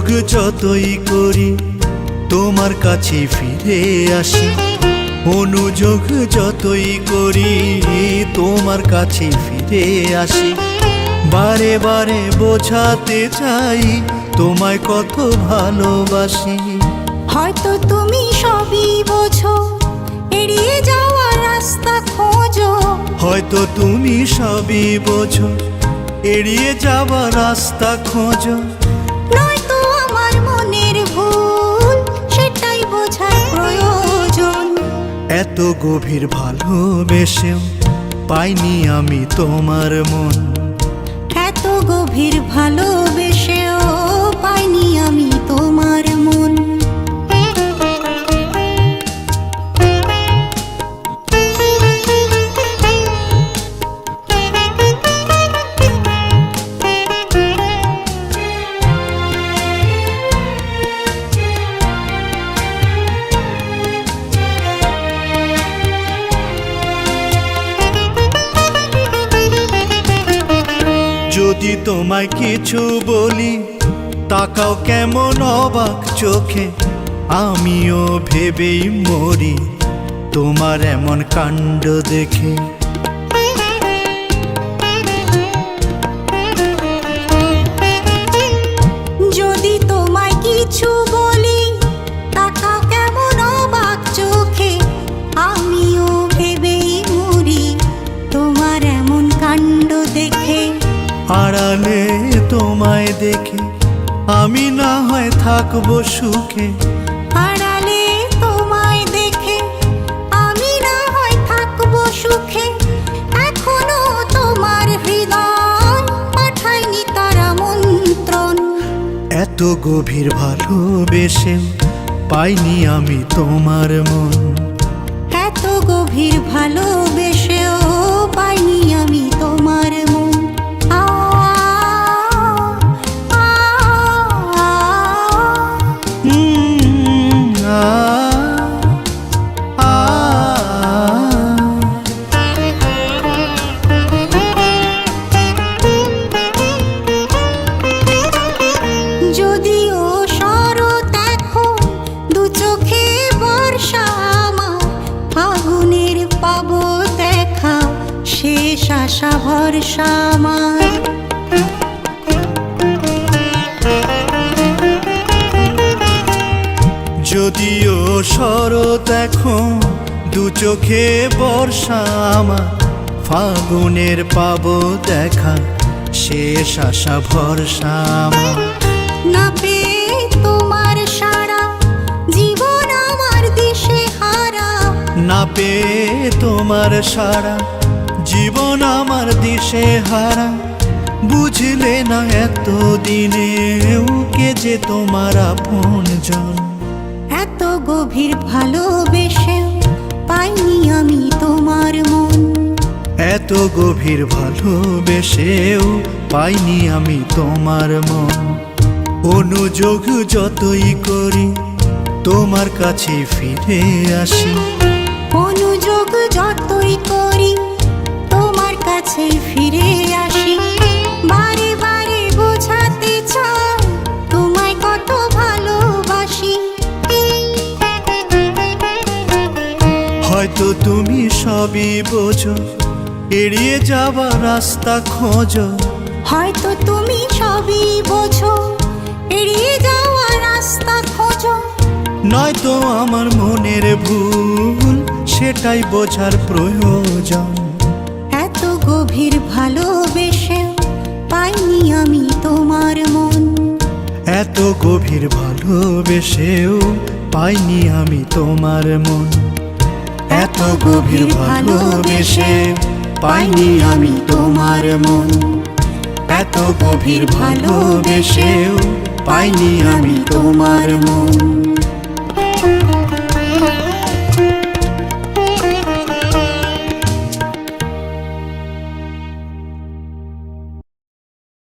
অনুযোগ যতই করি তোমার কাছে ফিরে আসি, অনুযোগ যতই করি তোমার কাছে ফিরে আসি। বারে বারে বোঝাতে চাই তোমায় কত ভালোবাসি। হয়তো তুমি সবই বোঝো, এড়িয়ে যাওয়ার রাস্তা খোঁজো। হয়তো তুমি সবই বোঝো, এড়িয়ে যাওয়ার রাস্তা খোঁজো। নয়তো আমার মনের ভুল, সেটাই বোঝার প্রয়োজন। এত গভীর ভালোবেসেও পাইনি আমি তোমার মন, এত গভীর ভালোবেসেও পাইনি আমি তোমার মন। যদি তোমায় কিছু বলি তাকাও কেমন অবাক চোখে, আমিও ভেবেই মরি তোমার এমন কাণ্ড দেখে। যদি তোমায় কিছু বলি তাকাও কেমন অবাক চোখে, আমিও ভেবেই মরি তোমার এমন কাণ্ড দেখে। আড়ালে তোমায় দেখে আমি না হয় থাকবো সুখে, আড়ালে তোমায় দেখে আমি না হয় থাকবো সুখে। এখনো তোমার হৃদয় পাঠায়নি তারা মন্ত্রণ। এত গভীর ভালোবেসে পাইনি আমি তোমার মন, এত গভীর ভালোবেসেও পাইনি আমি তোমার মন। যদিও শরৎ এখন দু চোখে বর্ষা আমার, ফাগুনের পাবো দেখা শেষ আশা ভরসা আমার। যদিও শরৎ এখন দু চোখে বর্ষা আমার, ফাগুনের পাবো দেখা শেষ আশা ভরসা আমার। না পেয়ে তোমার সারা জীবন আমার দিশে হারা, না পেয়ে তোমার সারা জীবন আমার দিশে হারা। বুঝলে না এত দিনেও কে যে তোমার আপনজন, এত গভীর ভালোবেসেও পাইনি আমি তোমার মন। এত গভীর ভালোবেসেও পাইনি আমি তোমার মন। অনুযোগ যতই করি তোমার কাছে ফিরে আসি, অনুযোগ যতই করি তোমার কাছে ফিরে আসি। বারে বারে বোঝাতে চাই তোমায় কত ভালোবাসি। হয়তো তুমি সবই বোঝো, এড়িয়ে যাওয়ার রাস্তা খোঁজো। হয়তো তুমি সবই বোঝো, এড়িয়ে যাওয়ার রাস্তা খোঁজো। নয়তো আমার মনের ভুল, সেটাই বোঝার প্রয়োজন। এত গভীর ভালোবেসেও পাইনি আমি তোমার মন, এত গভীর ভালোবেসেও পাইনি আমি তোমার মন। এত গভীর ভালোবেসে পাইনি আমি তোমার মন, এত গভীর ভালোবেসেও পাইনি আমি তোমার মন।